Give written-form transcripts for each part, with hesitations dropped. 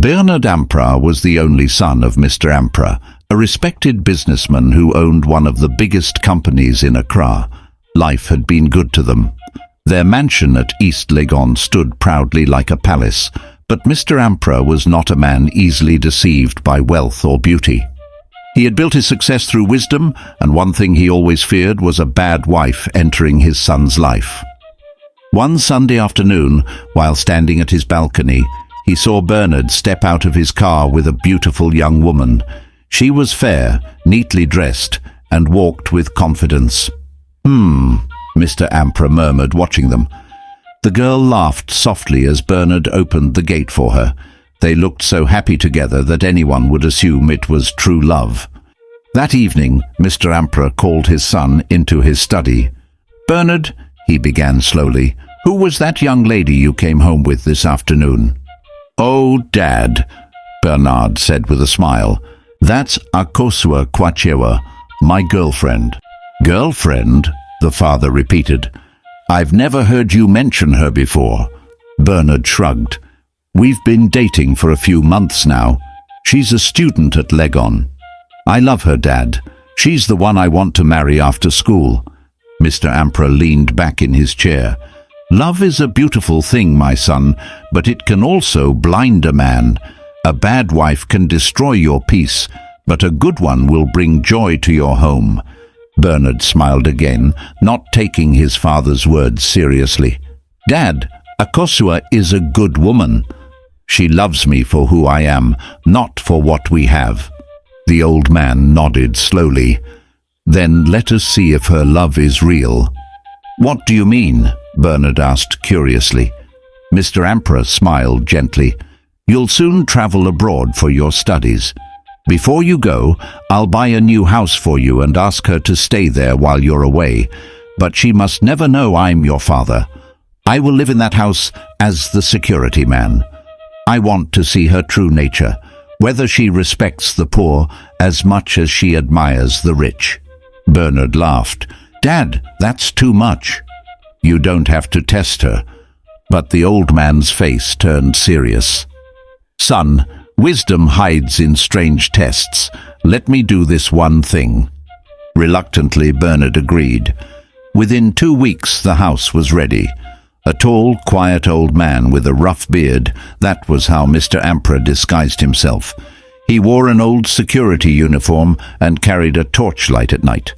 Bernard Ampra was the only son of Mr. Ampra, a respected businessman who owned one of the biggest companies in Accra. Life had been good to them. Their mansion at East Legon stood proudly like a palace, but Mr. Ampra was not a man easily deceived by wealth or beauty. He had built his success through wisdom, and one thing he always feared was a bad wife entering his son's life. One Sunday afternoon, while standing at his balcony, he saw Bernard step out of his car with a beautiful young woman. She was fair, neatly dressed, and walked with confidence. Mr. Ampra murmured, watching them. The girl laughed softly as Bernard opened the gate for her. They looked so happy together that anyone would assume it was true love. That evening, Mr. Ampra called his son into his study. "Bernard," he began slowly, "who was that young lady you came home with this afternoon?" "Oh, Dad," Bernard said with a smile, "that's Akua, my girlfriend." "Girlfriend?" the father repeated. "I've never heard you mention her before." Bernard shrugged. "We've been dating for a few months now. She's a student at Legon. I love her, Dad. She's the one I want to marry after school." Mr. Ampra leaned back in his chair. "Love is a beautiful thing, my son, but it can also blind a man. A bad wife can destroy your peace, but a good one will bring joy to your home." Bernard smiled again, not taking his father's words seriously. "Dad, Akua is a good woman. She loves me for who I am, not for what we have." The old man nodded slowly. "Then let us see if her love is real." "What do you mean?" Bernard asked curiously. Mr. Ampra smiled gently. "You'll soon travel abroad for your studies. Before you go, I'll buy a new house for you and ask her to stay there while you're away. But she must never know I'm your father. I will live in that house as the security man. I want to see her true nature, whether she respects the poor as much as she admires the rich." Bernard laughed. "Dad, that's too much." "You don't have to test her." But the old man's face turned serious. "Son, wisdom hides in strange tests. Let me do this one thing." Reluctantly, Bernard agreed. Within 2 weeks, the house was ready. A tall, quiet old man with a rough beard, that was how Mr. Ampra disguised himself. He wore an old security uniform and carried a torchlight at night.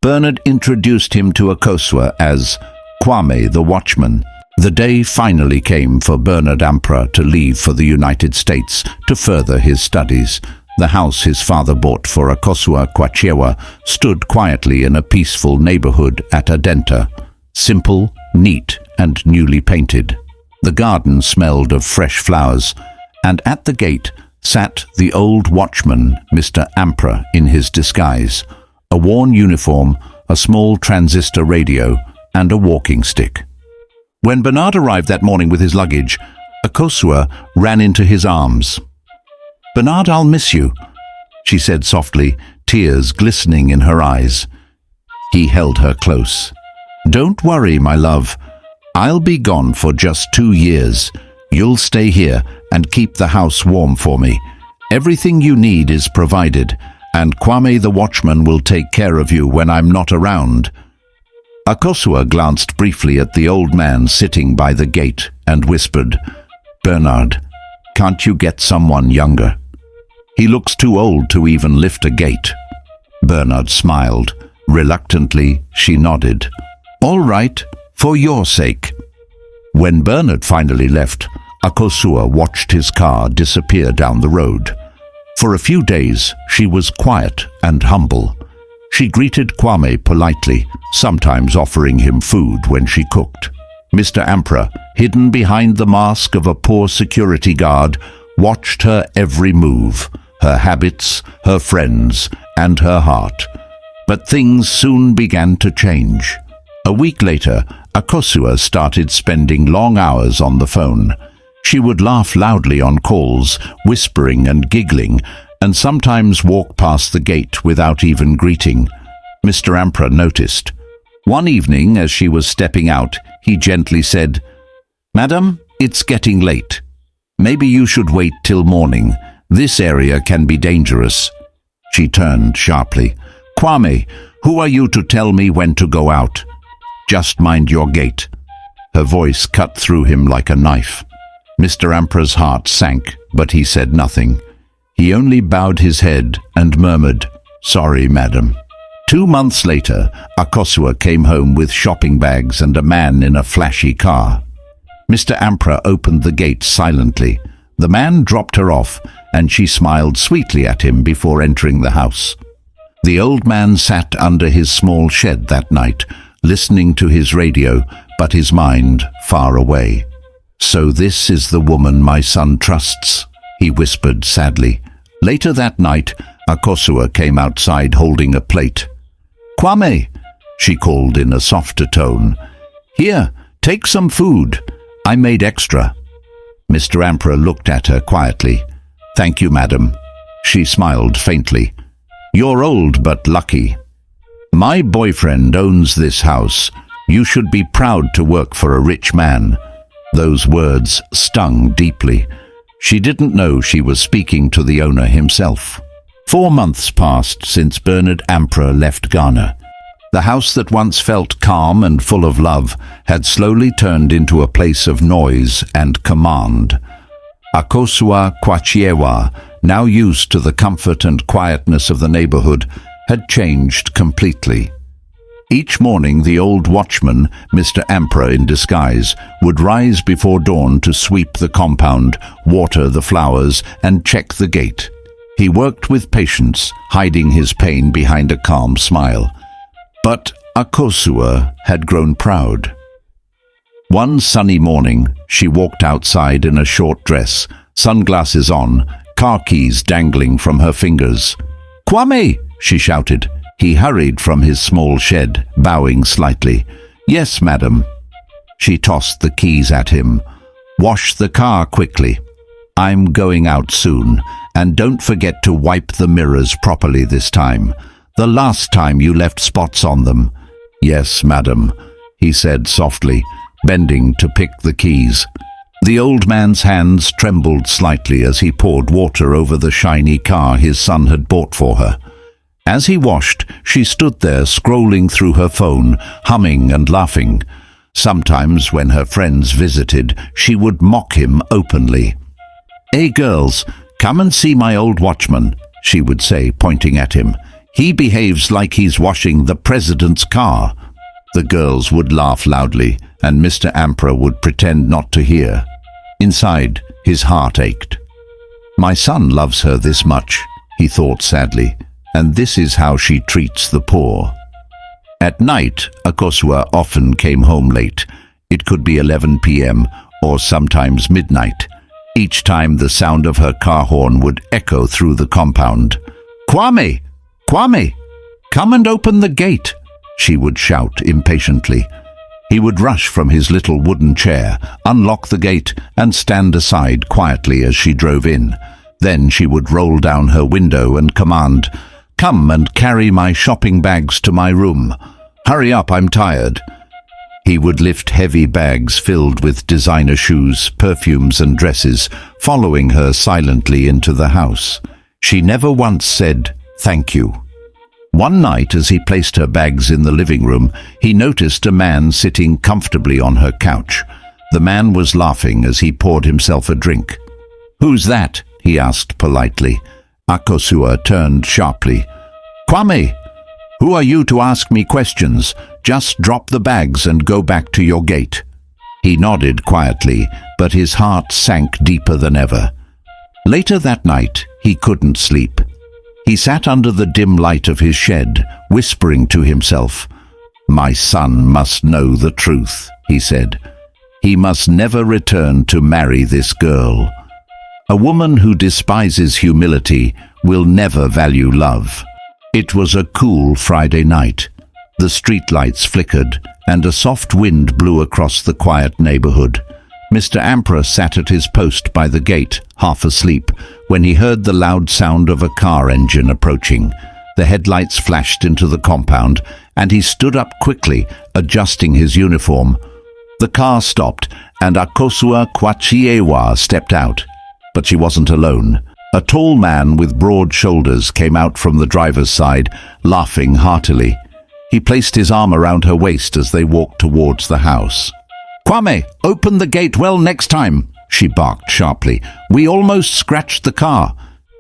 Bernard introduced him to Akua as Kwame the watchman. The day finally came for Bernard Ampra to leave for the United States to further his studies. The house his father bought for Akua stood quietly in a peaceful neighborhood at Adenta. Simple, neat, and newly painted. The garden smelled of fresh flowers, and at the gate sat the old watchman, Mr. Ampra, in his disguise. A worn uniform, a small transistor radio, and a walking stick. When Bernard arrived that morning with his luggage, Akua ran into his arms. "Bernard, I'll miss you," she said softly, tears glistening in her eyes. He held her close. "Don't worry, my love. I'll be gone for just 2 years. You'll stay here and keep the house warm for me. Everything you need is provided, and Kwame the watchman will take care of you when I'm not around." Akua glanced briefly at the old man sitting by the gate and whispered, "Bernard, can't you get someone younger? He looks too old to even lift a gate." Bernard smiled. Reluctantly, she nodded. "All right, for your sake." When Bernard finally left, Akua watched his car disappear down the road. For a few days, she was quiet and humble. She greeted Kwame politely, sometimes offering him food when she cooked. Mr. Ampra, hidden behind the mask of a poor security guard, watched her every move, her habits, her friends, and her heart. But things soon began to change. A week later, Akua started spending long hours on the phone. She would laugh loudly on calls, whispering and giggling, and sometimes walk past the gate without even greeting. Mr. Ampra noticed. One evening, as she was stepping out, he gently said, "Madam, it's getting late." Maybe you should wait till morning. This area can be dangerous." She turned sharply. "Kwame, who are you to tell me when to go out? Just mind your gate." Her voice cut through him like a knife. Mr. Ampra's heart sank, but he said nothing. He only bowed his head and murmured, "Sorry, madam." 2 months later, Akosua came home with shopping bags and a man in a flashy car. Mr. Ampra opened the gate silently. The man dropped her off, and she smiled sweetly at him before entering the house. The old man sat under his small shed that night, listening to his radio, but his mind far away. "So this is the woman my son trusts," he whispered sadly. Later that night, Akosua came outside holding a plate. "Kwame," she called in a softer tone. "Here, take some food. I made extra." Mr. Ampra looked at her quietly. "Thank you, madam." She smiled faintly. "You're old but lucky. My boyfriend owns this house. You should be proud to work for a rich man." Those words stung deeply. She didn't know she was speaking to the owner himself. 4 months passed since Bernard Ampra left Ghana. The house that once felt calm and full of love had slowly turned into a place of noise and command. Akosua Kwachiewa, now used to the comfort and quietness of the neighborhood, had changed completely. Each morning the old watchman, Mr. Ampra in disguise, would rise before dawn to sweep the compound, water the flowers, and check the gate. He worked with patience, hiding his pain behind a calm smile. But Akosua had grown proud. One sunny morning, she walked outside in a short dress, sunglasses on, car keys dangling from her fingers. "Kwame!" she shouted. He hurried from his small shed, bowing slightly. "Yes, madam." She tossed the keys at him. "Wash the car quickly. I'm going out soon, and don't forget to wipe the mirrors properly this time. The last time you left spots on them." "Yes, madam," he said softly, bending to pick the keys. The old man's hands trembled slightly as he poured water over the shiny car his son had bought for her. As he washed, she stood there scrolling through her phone, humming and laughing. Sometimes when her friends visited, she would mock him openly. "Hey girls, come and see my old watchman," she would say, pointing at him. "He behaves like he's washing the president's car." The girls would laugh loudly, and Mr. Ampra would pretend not to hear. Inside, his heart ached. "My son loves her this much," he thought sadly, "and this is how she treats the poor." At night, Akosua often came home late. It could be 11 p.m. or sometimes midnight. Each time the sound of her car horn would echo through the compound. "Kwame! Kwame! Come and open the gate!" she would shout impatiently. He would rush from his little wooden chair, unlock the gate, and stand aside quietly as she drove in. Then she would roll down her window and command, "Come and carry my shopping bags to my room. Hurry up, I'm tired." He would lift heavy bags filled with designer shoes, perfumes, and dresses, following her silently into the house. She never once said, "Thank you." One night, as he placed her bags in the living room, he noticed a man sitting comfortably on her couch. The man was laughing as he poured himself a drink. "Who's that?" he asked politely. Akosua turned sharply. "Kwame! Who are you to ask me questions? Just drop the bags and go back to your gate." He nodded quietly, but his heart sank deeper than ever. Later that night, he couldn't sleep. He sat under the dim light of his shed, whispering to himself. "My son must know the truth," he said. "He must never return to marry this girl. A woman who despises humility will never value love." It was a cool Friday night. The streetlights flickered, and a soft wind blew across the quiet neighborhood. Mr. Ampra sat at his post by the gate, half asleep, when he heard the loud sound of a car engine approaching. The headlights flashed into the compound, and he stood up quickly, adjusting his uniform. The car stopped, and Akua stepped out. But she wasn't alone. A tall man with broad shoulders came out from the driver's side, laughing heartily. He placed his arm around her waist as they walked towards the house. "Kwame, open the gate well next time," she barked sharply. "We almost scratched the car."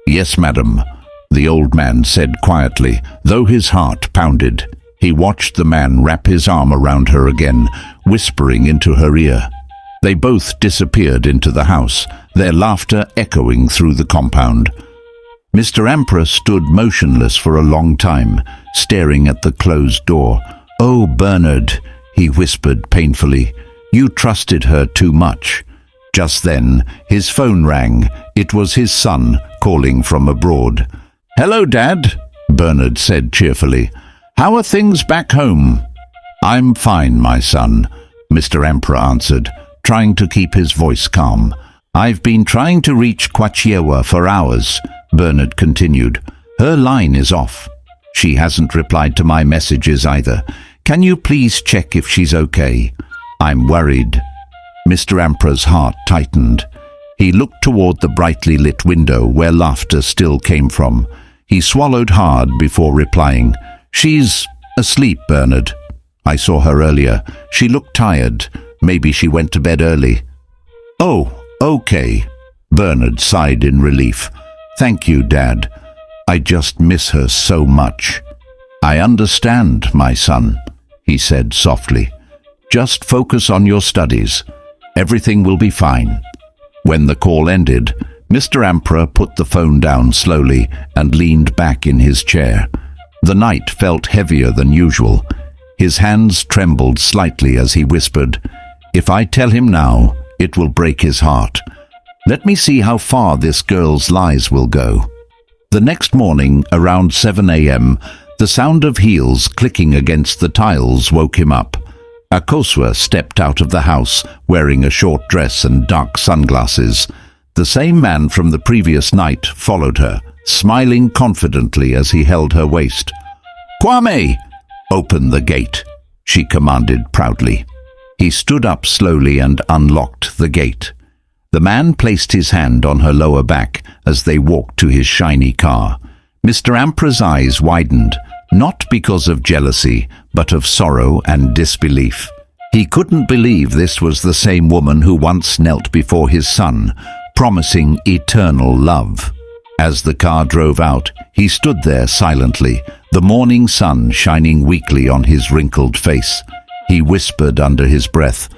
"Yes, madam," the old man said quietly, though his heart pounded. He watched the man wrap his arm around her again, whispering into her ear. They both disappeared into the house, their laughter echoing through the compound. Mr. Emperor stood motionless for a long time, staring at the closed door. "Oh, Bernard," he whispered painfully, "you trusted her too much." Just then, his phone rang. It was his son, calling from abroad. "Hello, Dad," Bernard said cheerfully. "How are things back home?" "I'm fine, my son," Mr. Emperor answered, trying to keep his voice calm. "I've been trying to reach Akua for hours," Bernard continued. "Her line is off. She hasn't replied to my messages either. Can you please check if she's okay? I'm worried." Mr. Emperor's heart tightened. He looked toward the brightly lit window where laughter still came from. He swallowed hard before replying. "She's asleep, Bernard. I saw her earlier. She looked tired. Maybe she went to bed early." "Oh, okay," Bernard sighed in relief. "Thank you, Dad. I just miss her so much." "I understand, my son," he said softly. "Just focus on your studies. Everything will be fine." When the call ended, Mr. Emperor put the phone down slowly and leaned back in his chair. The night felt heavier than usual. His hands trembled slightly as he whispered, "If I tell him now, it will break his heart. Let me see how far this girl's lies will go." The next morning, around 7 a.m., the sound of heels clicking against the tiles woke him up. Akua stepped out of the house, wearing a short dress and dark sunglasses. The same man from the previous night followed her, smiling confidently as he held her waist. "Kwame, open the gate," she commanded proudly. He stood up slowly and unlocked the gate. The man placed his hand on her lower back as they walked to his shiny car. Mr. Emperor's eyes widened, not because of jealousy, but of sorrow and disbelief. He couldn't believe this was the same woman who once knelt before his son, promising eternal love. As the car drove out, he stood there silently, the morning sun shining weakly on his wrinkled face. He whispered under his breath,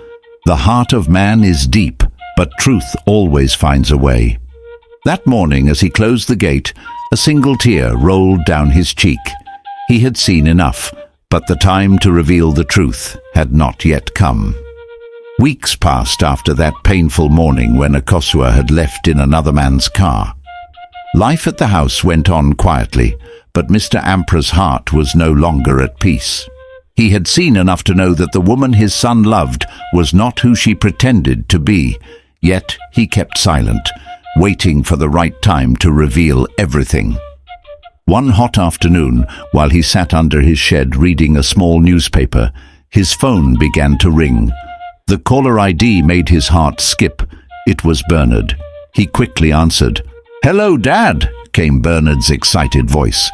"The heart of man is deep, but truth always finds a way." That morning, as he closed the gate, a single tear rolled down his cheek. He had seen enough, but the time to reveal the truth had not yet come. Weeks passed after that painful morning when Akua had left in another man's car. Life at the house went on quietly, but Mr. Emperor's heart was no longer at peace. He had seen enough to know that the woman his son loved was not who she pretended to be, yet he kept silent, waiting for the right time to reveal everything. One hot afternoon, while he sat under his shed reading a small newspaper, his phone began to ring. The caller ID made his heart skip. It was Bernard. He quickly answered. "Hello, Dad," came Bernard's excited voice.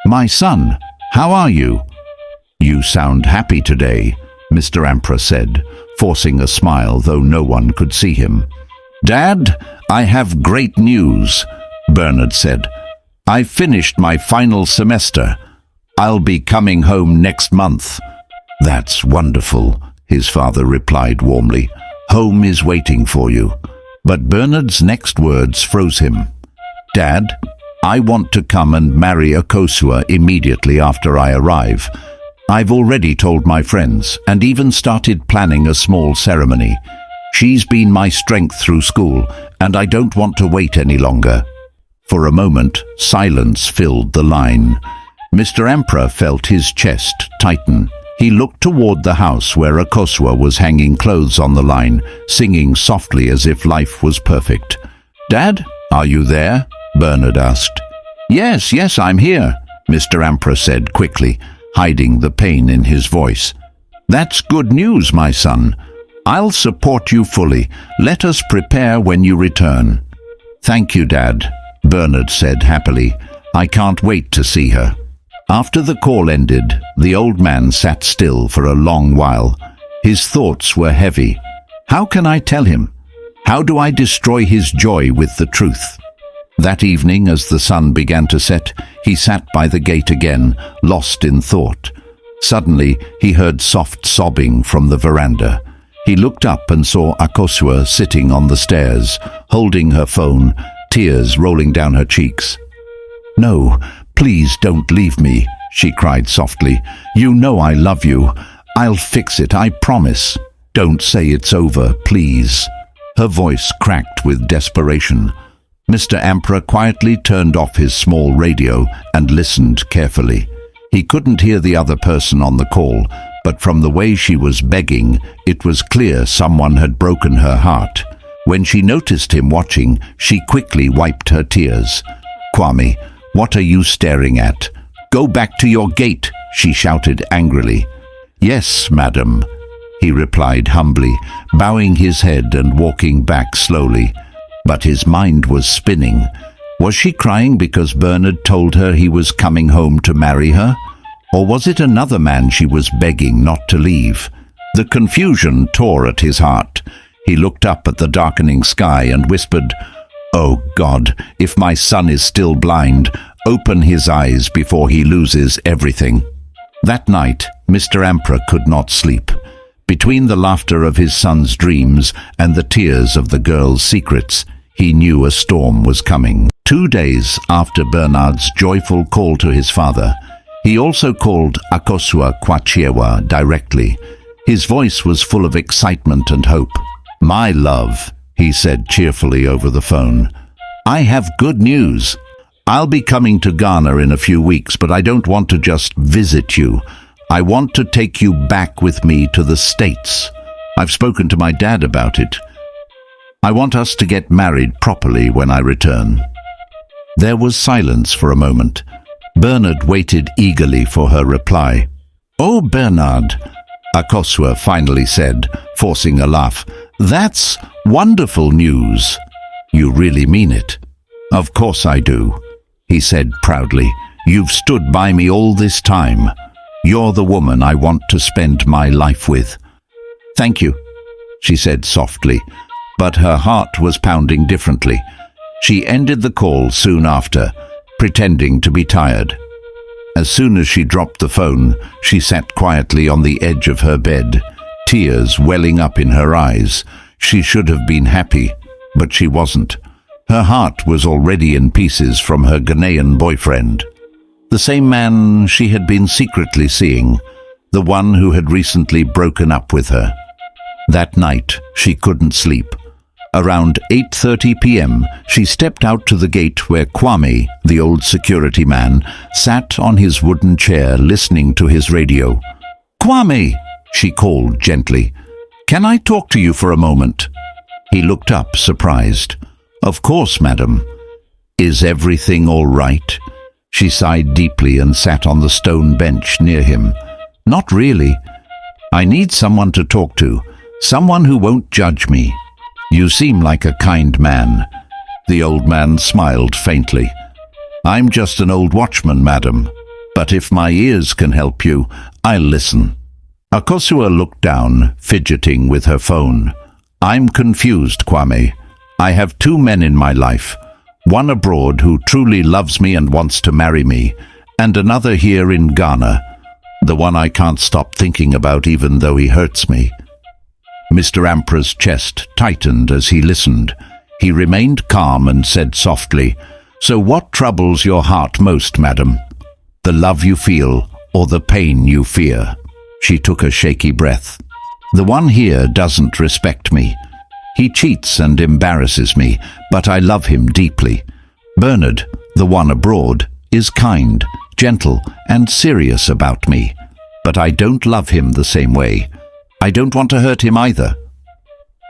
"My son, how are you?" "You sound happy today," Mr. Emperor said, forcing a smile though no one could see him. "Dad, I have great news," Bernard said. "I finished my final semester. I'll be coming home next month." "That's wonderful," his father replied warmly. "Home is waiting for you." But Bernard's next words froze him. "Dad, I want to come and marry Akua immediately after I arrive. I've already told my friends and even started planning a small ceremony. She's been my strength through school, and I don't want to wait any longer." For a moment, silence filled the line. Mr. Emperor felt his chest tighten. He looked toward the house where Akua was hanging clothes on the line, singing softly as if life was perfect. "Dad, are you there?" Bernard asked. Yes, I'm here," Mr. Emperor said quickly, hiding the pain in his voice. "That's good news, my son. I'll support you fully. Let us prepare when you return." "Thank you, Dad," Bernard said happily. "I can't wait to see her." After the call ended, the old man sat still for a long while. His thoughts were heavy. How can I tell him? How do I destroy his joy with the truth? That evening, as the sun began to set, he sat by the gate again, lost in thought. Suddenly, he heard soft sobbing from the veranda. He looked up and saw Akua sitting on the stairs, holding her phone, tears rolling down her cheeks. "No, please don't leave me," she cried softly. "You know I love you. I'll fix it, I promise. Don't say it's over, please." Her voice cracked with desperation. Mr. Emperor quietly turned off his small radio and listened carefully. He couldn't hear the other person on the call, but from the way she was begging, it was clear someone had broken her heart. When she noticed him watching, she quickly wiped her tears. "Kwame, what are you staring at? Go back to your gate," she shouted angrily. "Yes, madam," he replied humbly, bowing his head and walking back slowly. But his mind was spinning. Was she crying because Bernard told her he was coming home to marry her? Or was it another man she was begging not to leave? The confusion tore at his heart. He looked up at the darkening sky and whispered, "Oh God, if my son is still blind, open his eyes before he loses everything." That night, Mr. Emperor could not sleep. Between the laughter of his son's dreams and the tears of the girl's secrets, he knew a storm was coming. 2 days after Bernard's joyful call to his father, he also called Akua directly. His voice was full of excitement and hope. "My love," he said cheerfully over the phone, "I have good news. I'll be coming to Ghana in a few weeks, but I don't want to just visit you. I want to take you back with me to the States. I've spoken to my dad about it. I want us to get married properly when I return." There was silence for a moment. Bernard waited eagerly for her reply. "Oh, Bernard," Akua finally said, forcing a laugh, "that's wonderful news." "You really mean it?" "Of course I do," he said proudly. "You've stood by me all this time. You're the woman I want to spend my life with." "Thank you," she said softly, but her heart was pounding differently. She ended the call soon after, pretending to be tired. As soon as she dropped the phone, she sat quietly on the edge of her bed, tears welling up in her eyes. She should have been happy, but she wasn't. Her heart was already in pieces from her Ghanaian boyfriend. The same man she had been secretly seeing, the one who had recently broken up with her. That night, she couldn't sleep. Around 8:30 p.m., she stepped out to the gate where Kwame, the old security man, sat on his wooden chair listening to his radio. "Kwame," she called gently, "can I talk to you for a moment?" He looked up, surprised. "Of course, madam." "Is everything all right?" She sighed deeply and sat on the stone bench near him. "Not really. I need someone to talk to, someone who won't judge me." "You seem like a kind man." The old man smiled faintly. "I'm just an old watchman, madam, but if my ears can help you, I'll listen." Akua looked down, fidgeting with her phone. "I'm confused, Kwame. I have 2 men in my life, one abroad who truly loves me and wants to marry me, and another here in Ghana, the one I can't stop thinking about even though he hurts me." Mr. Emperor's chest tightened as he listened. He remained calm and said softly, "So what troubles your heart most, madam? The love you feel or the pain you fear?" She took a shaky breath. "The one here doesn't respect me. He cheats and embarrasses me, but I love him deeply. Bernard, the one abroad, is kind, gentle, and serious about me, but I don't love him the same way. I don't want to hurt him either."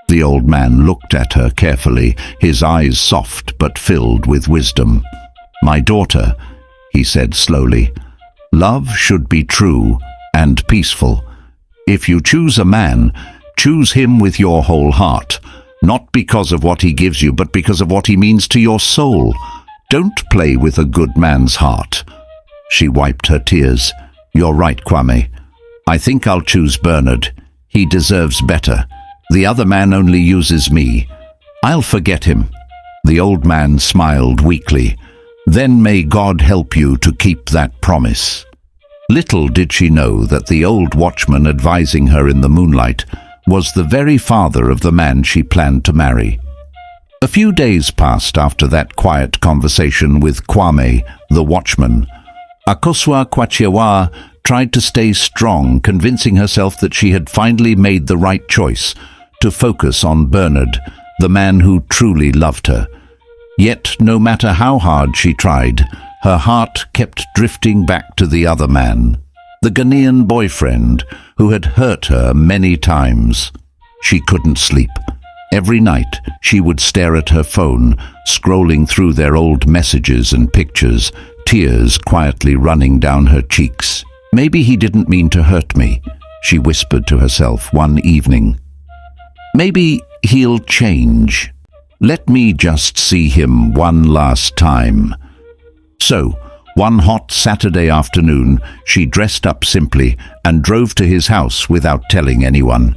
The old man looked at her carefully, his eyes soft but filled with wisdom. "My daughter," he said slowly, "love should be true and peaceful. If you choose a man, Choose him with your whole heart, not because of what he gives you, but because of what he means to your soul. Don't play with a good man's heart." She wiped her tears. "You're right, Kwame. I think I'll choose Bernard. He deserves better. The other man only uses me. I'll forget him." The old man smiled weakly. "Then may God help you to keep that promise." Little did she know that the old watchman advising her in the moonlight was the very father of the man she planned to marry. A few days passed after that quiet conversation with Kwame, the watchman. Akosua Kwachewa tried to stay strong, convincing herself that she had finally made the right choice to focus on Bernard, the man who truly loved her. Yet, no matter how hard she tried, her heart kept drifting back to the other man, the Ghanaian boyfriend who had hurt her many times. She couldn't sleep. Every night she would stare at her phone, scrolling through their old messages and pictures, tears quietly running down her cheeks. "Maybe he didn't mean to hurt me," she whispered to herself one evening. "Maybe he'll change. Let me just see him one last time." So, one hot Saturday afternoon, she dressed up simply and drove to his house without telling anyone.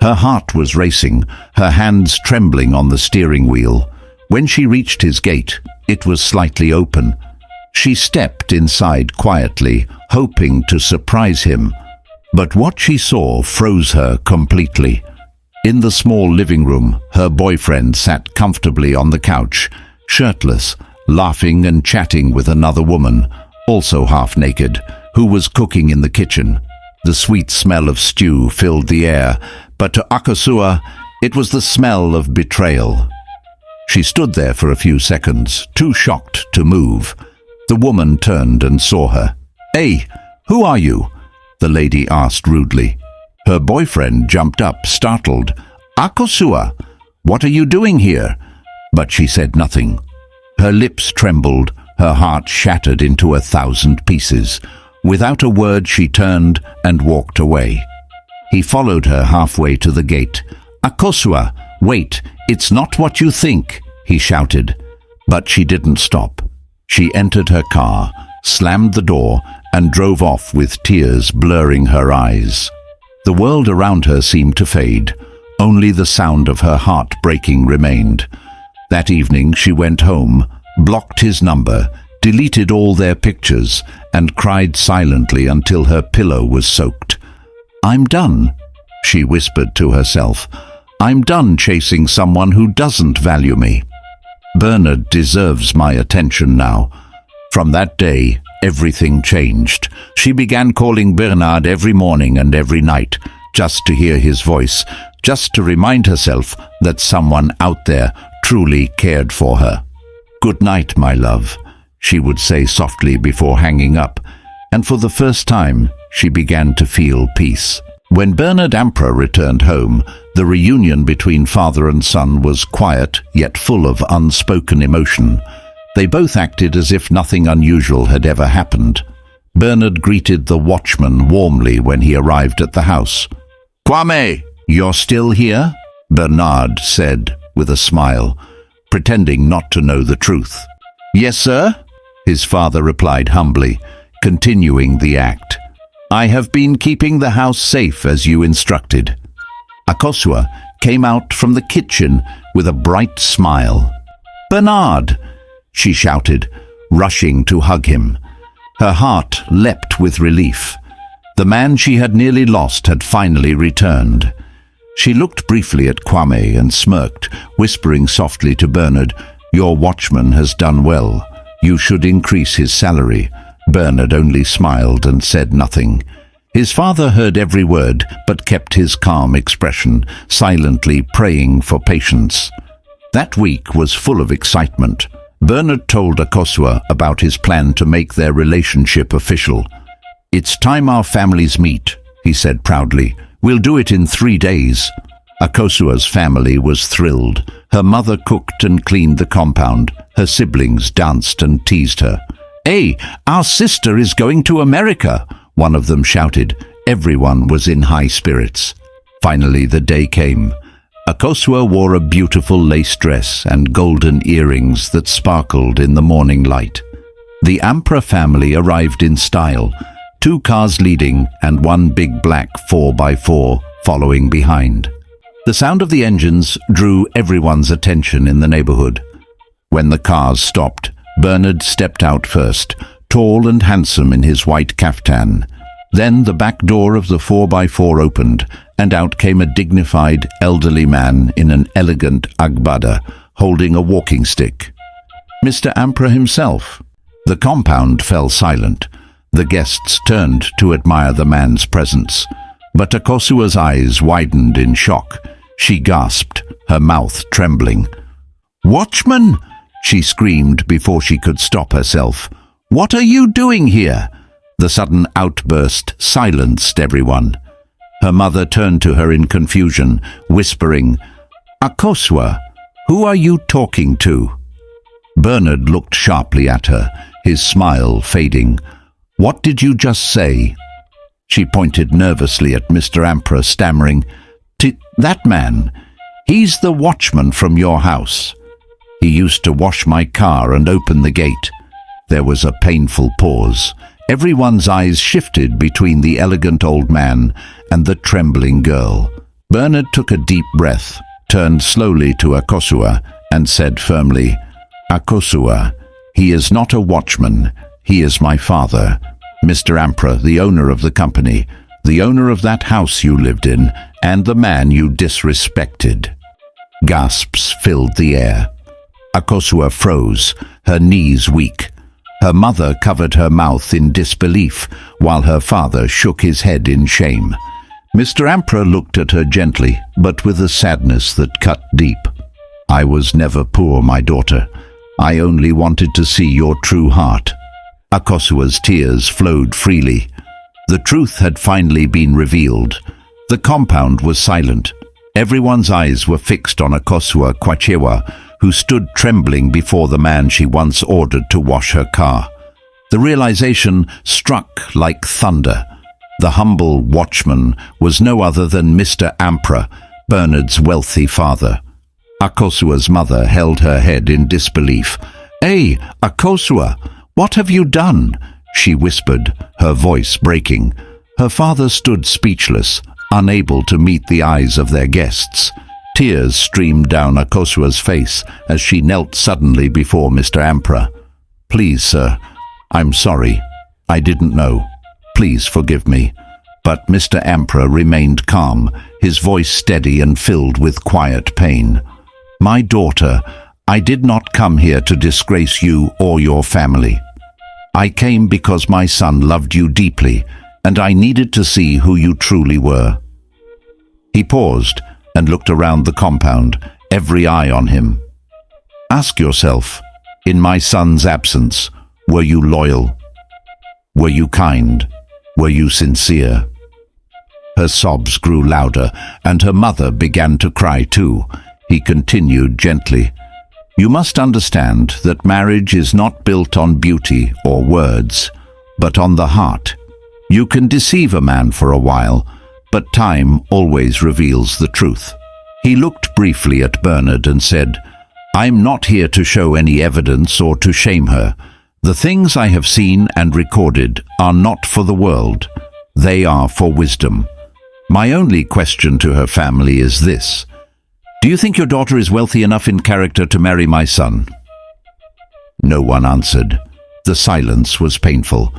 Her heart was racing, her hands trembling on the steering wheel. When she reached his gate, it was slightly open. She stepped inside quietly, hoping to surprise him. But what she saw froze her completely. In the small living room, her boyfriend sat comfortably on the couch, shirtless, laughing and chatting with another woman, also half naked, who was cooking in the kitchen. The sweet smell of stew filled the air, but to Akosua, it was the smell of betrayal. She stood there for a few seconds, too shocked to move. The woman turned and saw her. "Hey, who are you?" the lady asked rudely. Her boyfriend jumped up, startled. "Akosua, what are you doing here?" But she said nothing. Her lips trembled, her heart shattered into 1,000 pieces. Without a word, she turned and walked away. He followed her halfway to the gate. "Akosua, wait, it's not what you think," he shouted. But she didn't stop. She entered her car, slammed the door, and drove off with tears blurring her eyes. The world around her seemed to fade. Only the sound of her heart breaking remained. That evening she went home, blocked his number, deleted all their pictures, and cried silently until her pillow was soaked. "I'm done," she whispered to herself. "I'm done chasing someone who doesn't value me. Bernard deserves my attention now." From that day, everything changed. She began calling Bernard every morning and every night, just to hear his voice, just to remind herself that someone out there truly cared for her. "Good night, my love," she would say softly before hanging up, and for the first time she began to feel peace. When Bernard Emperor returned home, the reunion between father and son was quiet yet full of unspoken emotion. They both acted as if nothing unusual had ever happened. Bernard greeted the watchman warmly when he arrived at the house. "Kwame, you're still here?" Bernard said with a smile, pretending not to know the truth. "Yes, sir," his father replied humbly, continuing the act. "I have been keeping the house safe as you instructed." Akosua came out from the kitchen with a bright smile. "Bernard!" she shouted, rushing to hug him. Her heart leapt with relief. The man she had nearly lost had finally returned. She looked briefly at Kwame and smirked, whispering softly to Bernard, "Your watchman has done well. You should increase his salary." Bernard only smiled and said nothing. His father heard every word, but kept his calm expression, silently praying for patience. That week was full of excitement. Bernard told Akosua about his plan to make their relationship official. "It's time our families meet," he said proudly. "We'll do it in 3 days." Akosua's family was thrilled. Her mother cooked and cleaned the compound. Her siblings danced and teased her. "Hey, our sister is going to America," one of them shouted. Everyone was in high spirits. Finally the day came. Akosua wore a beautiful lace dress and golden earrings that sparkled in the morning light. The Ampra family arrived in style, 2 cars leading and 1 big black 4x4 following behind. The sound of the engines drew everyone's attention in the neighborhood. When the cars stopped, Bernard stepped out first, tall and handsome in his white kaftan. Then the back door of the 4x4 opened, and out came a dignified, elderly man in an elegant agbada, holding a walking stick. Mr. Ampra himself. The compound fell silent. The guests turned to admire the man's presence. But Akosua's eyes widened in shock. She gasped, her mouth trembling. "Watchman!" she screamed before she could stop herself. "What are you doing here?" The sudden outburst silenced everyone. Her mother turned to her in confusion, whispering, "Akosua, who are you talking to?" Bernard looked sharply at her, his smile fading. "What did you just say?" She pointed nervously at Mr. Ampra, stammering, "That man, he's the watchman from your house. He used to wash my car and open the gate." There was a painful pause. Everyone's eyes shifted between the elegant old man and the trembling girl. Bernard took a deep breath, turned slowly to Akosua, and said firmly, "Akosua, he is not a watchman. He is my father, Mr. Ampra, the owner of the company, the owner of that house you lived in, and the man you disrespected." Gasps filled the air. Akosua froze, her knees weak. Her mother covered her mouth in disbelief, while her father shook his head in shame. Mr. Ampra looked at her gently, but with a sadness that cut deep. "I was never poor, my daughter. I only wanted to see your true heart." Akosua's tears flowed freely. The truth had finally been revealed. The compound was silent. Everyone's eyes were fixed on Akosua Kwachewa, who stood trembling before the man she once ordered to wash her car. The realization struck like thunder. The humble watchman was no other than Mr. Ampra, Bernard's wealthy father. Akosua's mother held her head in disbelief. "Hey, Akosua, what have you done?" she whispered, her voice breaking. Her father stood speechless, unable to meet the eyes of their guests. Tears streamed down Akosua's face as she knelt suddenly before Mr. Ampra. "Please, sir, I'm sorry. I didn't know. Please forgive me." But Mr. Ampra remained calm, his voice steady and filled with quiet pain. "My daughter, I did not come here to disgrace you or your family. I came because my son loved you deeply, and I needed to see who you truly were." He paused and looked around the compound, every eye on him. "Ask yourself, in my son's absence, were you loyal? Were you kind? Were you sincere?" Her sobs grew louder, and her mother began to cry too. He continued gently, "You must understand that marriage is not built on beauty or words, but on the heart. You can deceive a man for a while, but time always reveals the truth." He looked briefly at Bernard and said, "I'm not here to show any evidence or to shame her. The things I have seen and recorded are not for the world. They are for wisdom. My only question to her family is this: do you think your daughter is wealthy enough in character to marry my son?" No one answered. The silence was painful.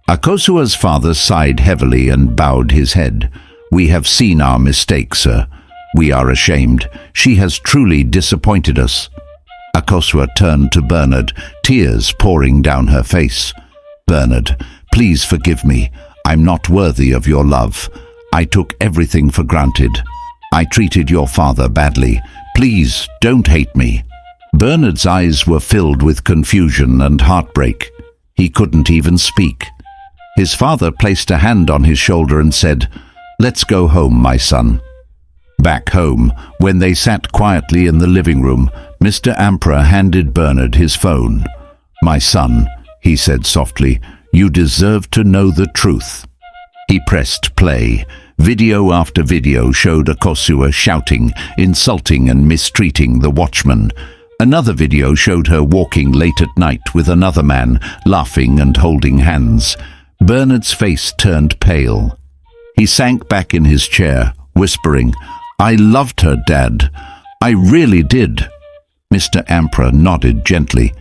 Akosua's father sighed heavily and bowed his head. "We have seen our mistake, sir. We are ashamed. She has truly disappointed us." Akosua turned to Bernard, tears pouring down her face. "Bernard, please forgive me. I'm not worthy of your love. I took everything for granted. I treated your father badly. Please don't hate me." Bernard's eyes were filled with confusion and heartbreak. He couldn't even speak. His father placed a hand on his shoulder and said, "Let's go home, my son." Back home, when they sat quietly in the living room, Mr. Ampra handed Bernard his phone. "My son," he said softly, "you deserve to know the truth." He pressed play. Video after video showed Akua shouting, insulting and mistreating the watchman. Another video showed her walking late at night with another man, laughing and holding hands. Bernard's face turned pale. He sank back in his chair, whispering, "I loved her, Dad. I really did." Mr. Emperor nodded gently.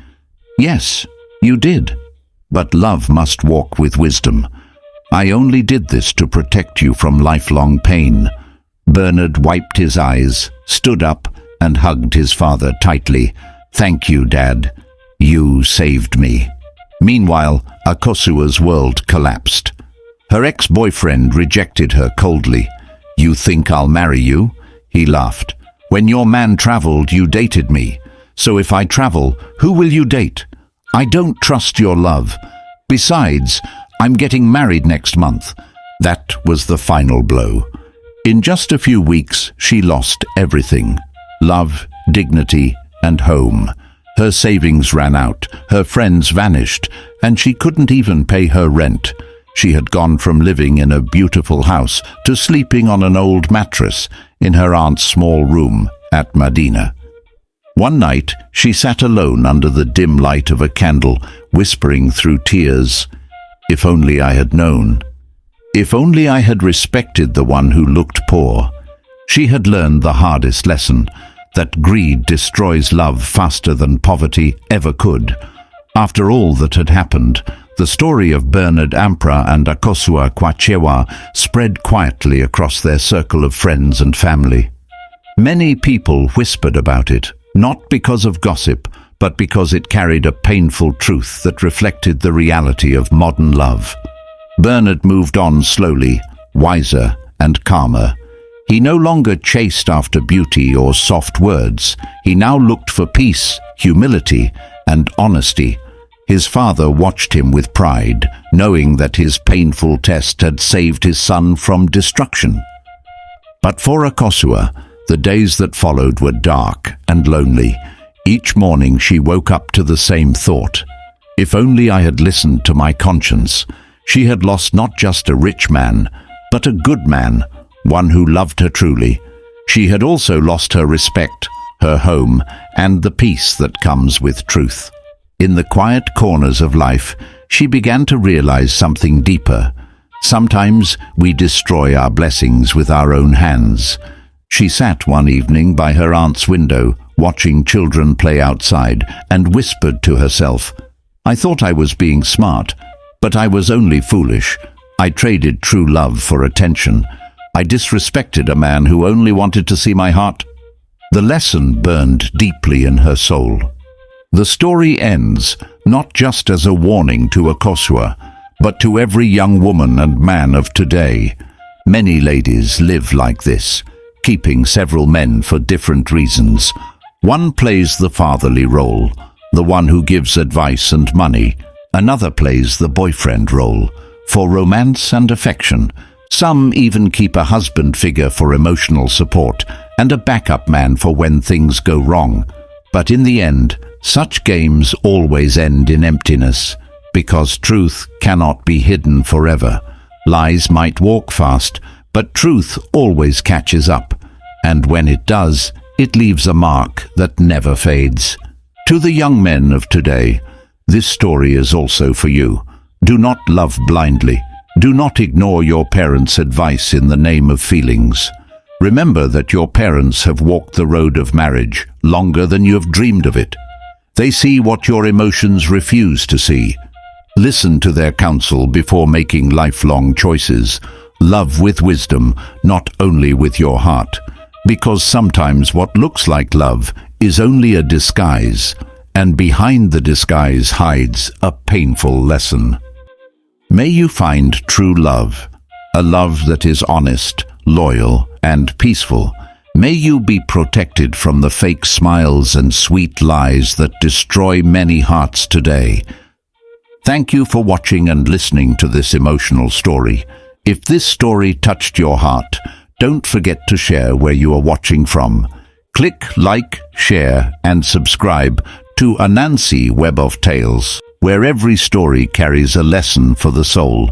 "Yes, you did. But love must walk with wisdom. I only did this to protect you from lifelong pain." Bernard wiped his eyes, stood up, and hugged his father tightly. "Thank you, Dad. You saved me." Meanwhile, Akua's world collapsed. Her ex-boyfriend rejected her coldly. "You think I'll marry you?" He laughed. "When your man traveled, you dated me. So if I travel, who will you date? I don't trust your love. Besides, I'm getting married next month." That was the final blow. In just a few weeks, she lost everything: love, dignity, and home. Her savings ran out, her friends vanished, and she couldn't even pay her rent. She had gone from living in a beautiful house to sleeping on an old mattress in her aunt's small room at Medina. One night, she sat alone under the dim light of a candle, whispering through tears, "If only I had known. If only I had respected the one who looked poor." She had learned the hardest lesson, that greed destroys love faster than poverty ever could. After all that had happened, the story of Bernard Emperor and Akua spread quietly across their circle of friends and family. Many people whispered about it, not because of gossip, but because it carried a painful truth that reflected the reality of modern love. Bernard moved on slowly, wiser and calmer. He no longer chased after beauty or soft words. He now looked for peace, humility, and honesty. His father watched him with pride, knowing that his painful test had saved his son from destruction. But for Akua, the days that followed were dark and lonely. Each morning she woke up to the same thought: if only I had listened to my conscience. She had lost not just a rich man, but a good man, one who loved her truly. She had also lost her respect, her home, and the peace that comes with truth. In the quiet corners of life, she began to realize something deeper. Sometimes we destroy our blessings with our own hands. She sat one evening by her aunt's window, watching children play outside, and whispered to herself, "I thought I was being smart, but I was only foolish. I traded true love for attention. I disrespected a man who only wanted to see my heart." The lesson burned deeply in her soul. The story ends not just as a warning to Akua, but to every young woman and man of today. Many ladies live like this, keeping several men for different reasons. One plays the fatherly role, the one who gives advice and money. Another plays the boyfriend role, for romance and affection. Some even keep a husband figure for emotional support and a backup man for when things go wrong. But in the end, such games always end in emptiness, because truth cannot be hidden forever. Lies might walk fast, but truth always catches up, and when it does, it leaves a mark that never fades. To the young men of today, this story is also for you. Do not love blindly. Do not ignore your parents' advice in the name of feelings. Remember that your parents have walked the road of marriage longer than you have dreamed of it. They see what your emotions refuse to see. Listen to their counsel before making lifelong choices. Love with wisdom, not only with your heart. Because sometimes what looks like love is only a disguise, and behind the disguise hides a painful lesson. May you find true love, a love that is honest, loyal, and peaceful. May you be protected from the fake smiles and sweet lies that destroy many hearts today. Thank you for watching and listening to this emotional story. If this story touched your heart, don't forget to share where you are watching from. Click like, share, and subscribe to Ananse Web of Tales, where every story carries a lesson for the soul.